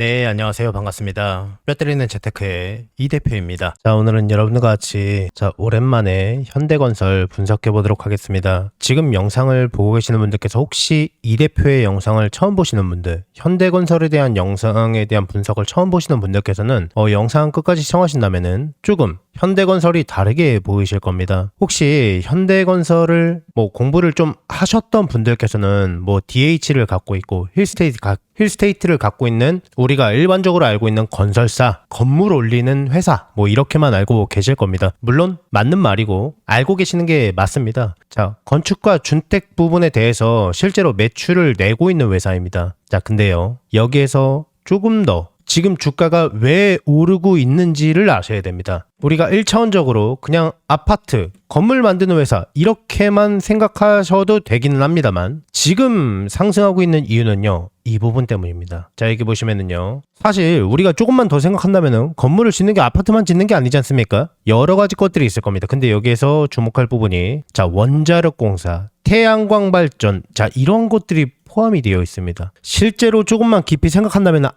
네, 안녕하세요. 반갑습니다. 뼈 때리는 재테크의 이 대표입니다. 자, 오늘은 여러분과 같이 오랜만에 현대건설 분석해 보도록 하겠습니다. 지금 영상을 보고 계시는 분들께서 혹시 이 대표의 영상을 처음 보시는 분들, 현대건설에 대한 영상에 대한 분석을 처음 보시는 분들께서는 영상 끝까지 시청하신다면은 조금 현대건설이 다르게 보이실 겁니다. 혹시 현대건설을 공부를 좀 하셨던 분들께서는 DH를 갖고 있고 힐스테이트를 갖고 있는 우리가 일반적으로 알고 있는 건설사, 건물 올리는 회사 이렇게만 알고 계실 겁니다. 물론 맞는 말이고 알고 계시는 게 맞습니다. 자, 건축과 준택 부분에 대해서 실제로 매출을 내고 있는 회사입니다. 자, 근데요, 여기에서 조금 더 지금 주가가 왜 오르고 있는지를 아셔야 됩니다. 우리가 1차원적으로 그냥 아파트, 건물 만드는 회사 이렇게만 생각하셔도 되기는 합니다만 지금 상승하고 있는 이유는요, 이 부분 때문입니다. 자, 여기 보시면은요, 사실 우리가 조금만 더 생각한다면은 건물을 짓는 게 아파트만 짓는 게 아니지 않습니까? 여러 가지 것들이 있을 겁니다. 근데 여기에서 주목할 부분이 원자력 공사, 태양광 발전, 이런 것들이 포함이 되어 있습니다. 실제로 조금만 깊이 생각한다면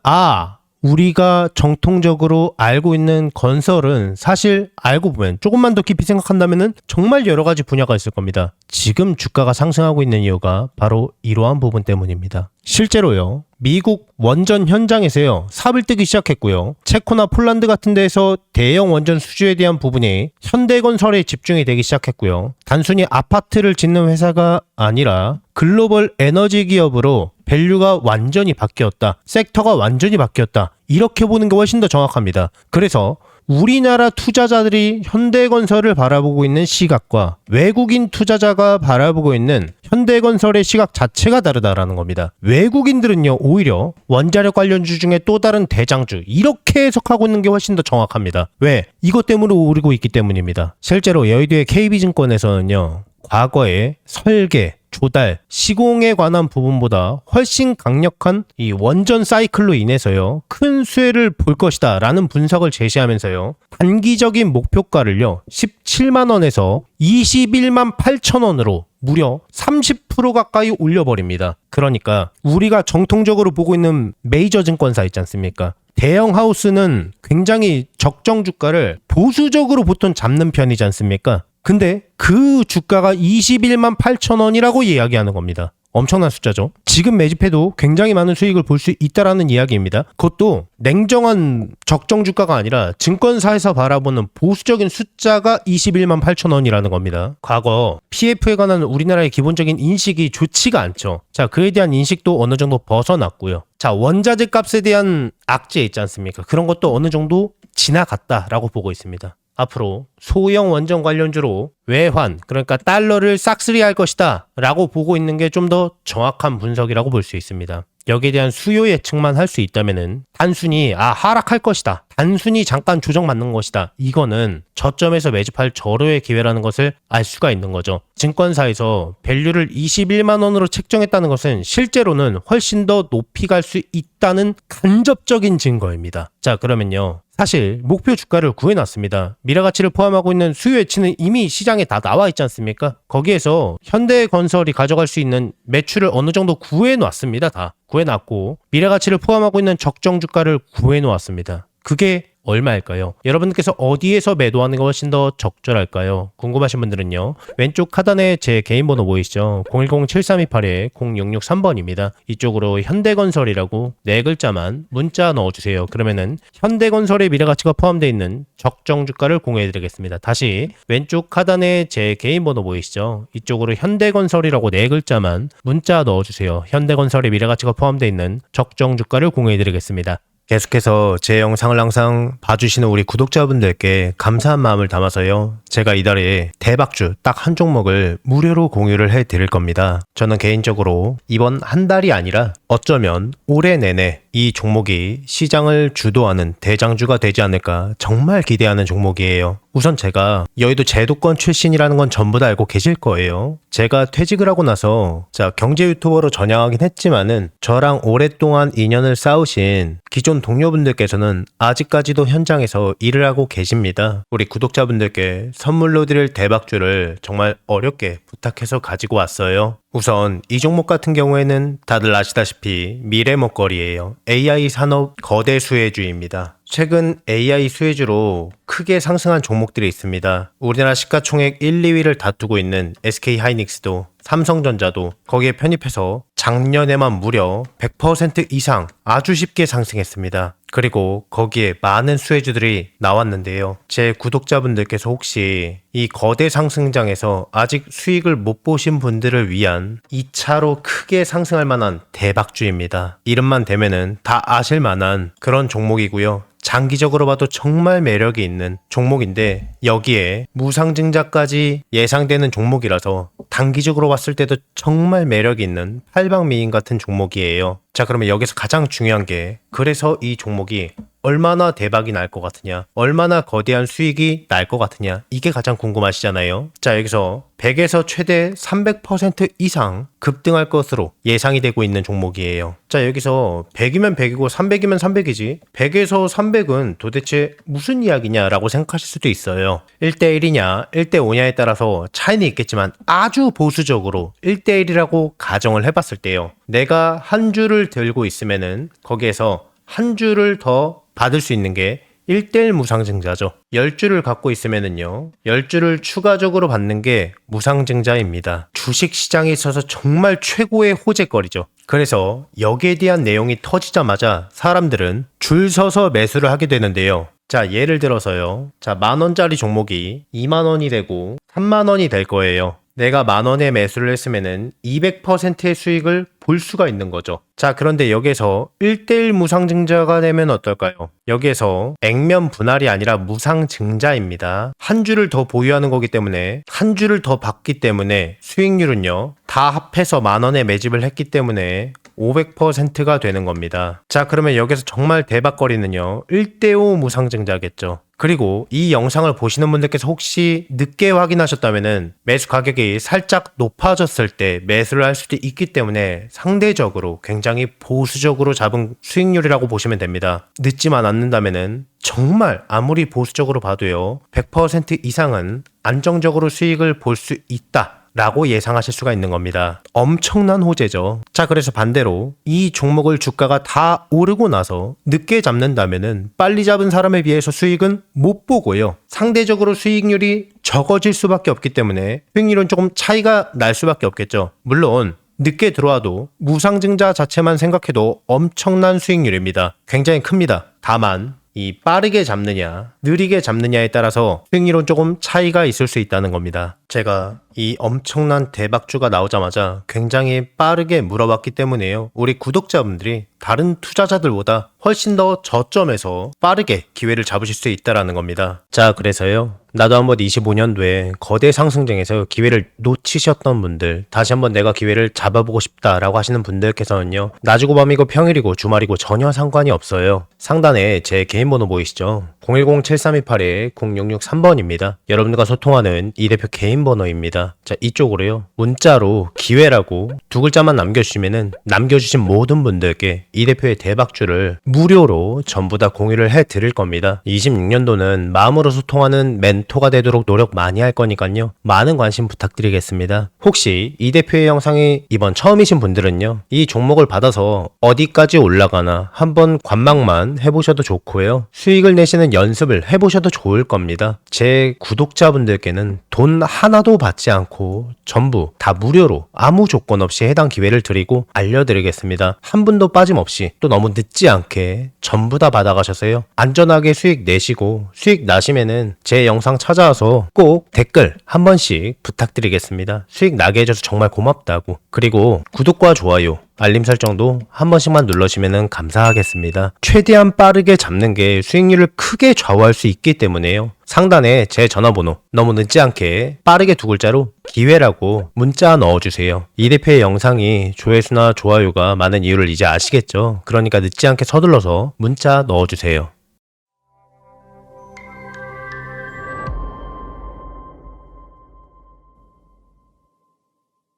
우리가 정통적으로 알고 있는 건설은 사실 알고 보면 조금만 더 깊이 생각한다면 정말 여러 가지 분야가 있을 겁니다. 지금 주가가 상승하고 있는 이유가 바로 이러한 부분 때문입니다. 실제로요, 미국 원전 현장에서요, 삽을 뜨기 시작했고요. 체코나 폴란드 같은 데에서 대형 원전 수주에 대한 부분이 현대건설에 집중이 되기 시작했고요. 단순히 아파트를 짓는 회사가 아니라 글로벌 에너지 기업으로 밸류가 완전히 바뀌었다. 섹터가 완전히 바뀌었다. 이렇게 보는 게 훨씬 더 정확합니다. 그래서 우리나라 투자자들이 현대건설을 바라보고 있는 시각과 외국인 투자자가 바라보고 있는 현대건설의 시각 자체가 다르다라는 겁니다. 외국인들은요, 오히려 원자력 관련주 중에 또 다른 대장주 이렇게 해석하고 있는 게 훨씬 더 정확합니다. 왜? 이것 때문에 오르고 있기 때문입니다. 실제로 여의도의 KB증권에서는요, 과거에 설계, 조달, 시공에 관한 부분보다 훨씬 강력한 이 원전 사이클로 인해서요, 큰 수혜를 볼 것이다 라는 분석을 제시하면서요, 단기적인 목표가를요 17만 원에서 21만 8천 원으로 무려 30% 가까이 올려버립니다. 그러니까 우리가 정통적으로 보고 있는 메이저 증권사 있지 않습니까? 대형 하우스는 굉장히 적정 주가를 보수적으로 보통 잡는 편이지 않습니까? 근데 그 주가가 21만 8천 원이라고 이야기하는 겁니다. 엄청난 숫자죠. 지금 매집해도 굉장히 많은 수익을 볼 수 있다라는 이야기입니다. 그것도 냉정한 적정 주가가 아니라 증권사에서 바라보는 보수적인 숫자가 21만 8천 원이라는 겁니다. 과거 PF에 관한 우리나라의 기본적인 인식이 좋지가 않죠. 자, 그에 대한 인식도 어느 정도 벗어났고요. 자, 원자재 값에 대한 악재 있지 않습니까? 그런 것도 어느 정도 지나갔다라고 보고 있습니다. 앞으로 소형 원전 관련주로 외환, 그러니까 달러를 싹쓸이할 것이다 라고 보고 있는 게 좀 더 정확한 분석이라고 볼 수 있습니다. 여기에 대한 수요 예측만 할 수 있다면은 단순히 하락할 것이다, 단순히 잠깐 조정받는 것이다, 이거는 저점에서 매집할 절호의 기회라는 것을 알 수가 있는 거죠. 증권사에서 밸류를 21만 원으로 책정했다는 것은 실제로는 훨씬 더 높이 갈 수 있다는 간접적인 증거입니다. 자, 그러면요, 사실 목표 주가를 구해놨습니다. 미래가치를 포함하고 있는 수요 예치는 이미 시장에 다 나와 있지 않습니까? 거기에서 현대건설이 가져갈 수 있는 매출을 어느 정도 구해놨습니다. 다 구해놨고 미래가치를 포함하고 있는 적정 주가를 구해놓았습니다. 그게 얼마일까요? 여러분들께서 어디에서 매도하는 게 훨씬 더 적절할까요? 궁금하신 분들은요, 왼쪽 하단에 제 개인 번호 보이시죠? 010-7328-0663번입니다. 이쪽으로 현대건설이라고 4글자만 문자 넣어주세요. 그러면은 현대건설의 미래가치가 포함되어 있는 적정 주가를 공유해드리겠습니다. 다시 왼쪽 하단에 제 개인 번호 보이시죠? 이쪽으로 현대건설이라고 4글자만 문자 넣어주세요. 현대건설의 미래가치가 포함되어 있는 적정 주가를 공유해드리겠습니다. 계속해서 제 영상을 항상 봐주시는 우리 구독자분들께 감사한 마음을 담아서요, 제가 이달에 대박주 딱 한 종목을 무료로 공유를 해드릴 겁니다. 저는 개인적으로 이번 한 달이 아니라 어쩌면 올해 내내 이 종목이 시장을 주도하는 대장주가 되지 않을까 정말 기대하는 종목이에요. 우선 제가 여의도 제도권 출신이라는 건 전부 다 알고 계실 거예요. 제가 퇴직을 하고 나서 경제 유튜버로 전향하긴 했지만은 저랑 오랫동안 인연을 쌓으신 기존 기존 동료분들께서는 아직까지도 현장에서 일을 하고 계십니다. 우리 구독자분들께 선물로 드릴 대박주를 정말 어렵게 부탁해서 가지고 왔어요. 우선 이 종목 같은 경우에는 다들 아시다시피 미래 먹거리예요. AI 산업 거대 수혜주입니다. 최근 AI 수혜주로 크게 상승한 종목들이 있습니다. 우리나라 시가총액 1, 2위를 다투고 있는 SK하이닉스도 삼성전자도 거기에 편입해서 작년에만 무려 100% 이상 아주 쉽게 상승했습니다. 그리고 거기에 많은 수혜주들이 나왔는데요. 제 구독자분들께서 혹시 이 거대 상승장에서 아직 수익을 못 보신 분들을 위한 2차로 크게 상승할 만한 대박주입니다. 이름만 대면은 다 아실 만한 그런 종목이고요. 장기적으로 봐도 정말 매력이 있는 종목인데 여기에 무상증자까지 예상되는 종목이라서 단기적으로 봤을 때도 정말 매력이 있는 팔방미인 같은 종목이에요. 자, 그러면 여기서 가장 중요한 게 그래서 이 종목이 얼마나 대박이 날 것 같으냐, 얼마나 거대한 수익이 날 것 같으냐, 이게 가장 궁금하시잖아요. 자, 여기서 100에서 최대 300% 이상 급등할 것으로 예상이 되고 있는 종목이에요. 자, 여기서 100이면 100이고 300이면 300이지 100에서 300은 도대체 무슨 이야기냐라고 생각하실 수도 있어요. 1대1이냐 1대5냐에 따라서 차이는 있겠지만 아주 보수적으로 1대1이라고 가정을 해봤을 때요, 내가 한 주를 들고 있으면은 거기에서 한 주를 더 받을 수 있는 게 1대1 무상증자죠. 10주를 갖고 있으면은요, 10주를 추가적으로 받는 게 무상증자입니다. 주식시장에 있어서 정말 최고의 호재거리죠. 그래서 여기에 대한 내용이 터지자마자 사람들은 줄 서서 매수를 하게 되는데요. 자, 예를 들어서요. 자, 10,000원짜리 종목이 20,000원이 되고 30,000원이 될 거예요. 내가 10,000원에 매수를 했으면은 200%의 수익을 볼 수가 있는 거죠. 자, 그런데 여기에서 1대1 무상증자가 되면 어떨까요? 여기에서 액면 분할이 아니라 무상증자입니다. 한 주를 더 보유하는 거기 때문에 한 주를 더 받기 때문에 수익률은요, 다 합해서 10,000원에 매집을 했기 때문에 500%가 되는 겁니다. 자, 그러면 여기서 정말 대박거리는요, 1대5 무상증자겠죠. 그리고 이 영상을 보시는 분들께서 혹시 늦게 확인하셨다면은 매수 가격이 살짝 높아졌을 때 매수를 할 수도 있기 때문에 상대적으로 굉장히 보수적으로 잡은 수익률이라고 보시면 됩니다. 늦지만 않는다면은 정말 아무리 보수적으로 봐도요, 100% 이상은 안정적으로 수익을 볼 수 있다 라고 예상하실 수가 있는 겁니다. 엄청난 호재죠. 자, 그래서 반대로 이 종목을 주가가 다 오르고 나서 늦게 잡는다면은 빨리 잡은 사람에 비해서 수익은 못 보고요, 상대적으로 수익률이 적어질 수밖에 없기 때문에 수익률은 조금 차이가 날 수밖에 없겠죠. 물론 늦게 들어와도 무상증자 자체만 생각해도 엄청난 수익률입니다. 굉장히 큽니다. 다만 이 빠르게 잡느냐 느리게 잡느냐에 따라서 수익률은 조금 차이가 있을 수 있다는 겁니다. 제가 이 엄청난 대박주가 나오자마자 굉장히 빠르게 물어봤기 때문에요, 우리 구독자분들이 다른 투자자들보다 훨씬 더 저점에서 빠르게 기회를 잡으실 수 있다는 겁니다. 자, 그래서요, 나도 한번 25년도에 거대 상승장에서 기회를 놓치셨던 분들, 다시 한번 내가 기회를 잡아보고 싶다라고 하시는 분들께서는요, 낮이고 밤이고 평일이고 주말이고 전혀 상관이 없어요. 상단에 제 개인 번호 보이시죠? 010-7328-0663번입니다. 여러분들과 소통하는 이 대표 개인 번호입니다. 자, 이쪽으로요, 문자로 기회라고 두 글자만 남겨주시면은 남겨주신 모든 분들께 이 대표의 대박주를 무료로 전부 다 공유를 해드릴 겁니다. 26년도는 마음으로 소통하는 멘토가 되도록 노력 많이 할 거니까요, 많은 관심 부탁드리겠습니다. 혹시 이 대표의 영상이 이번 처음이신 분들은요, 이 종목을 받아서 어디까지 올라가나 한번 관망만 해보셔도 좋고요, 수익을 내시는 연습을 해보셔도 좋을 겁니다. 제 구독자분들께는 돈 하나도 받지 않고 전부 다 무료로 아무 조건 없이 해당 기회를 드리고 알려드리겠습니다. 한 분도 빠짐없이, 또 너무 늦지 않게 전부 다 받아가셔서요, 안전하게 수익 내시고 수익 나시면은 제 영상 찾아와서 꼭 댓글 한 번씩 부탁드리겠습니다. 수익 나게 해줘서 정말 고맙다고. 그리고 구독과 좋아요, 알림 설정도 한 번씩만 눌러주시면 감사하겠습니다. 최대한 빠르게 잡는 게 수익률을 크게 좌우할 수 있기 때문에요, 상단에 제 전화번호 너무 늦지 않게 빠르게 두 글자로 기회라고 문자 넣어주세요. 이 대표의 영상이 조회수나 좋아요가 많은 이유를 이제 아시겠죠? 그러니까 늦지 않게 서둘러서 문자 넣어주세요.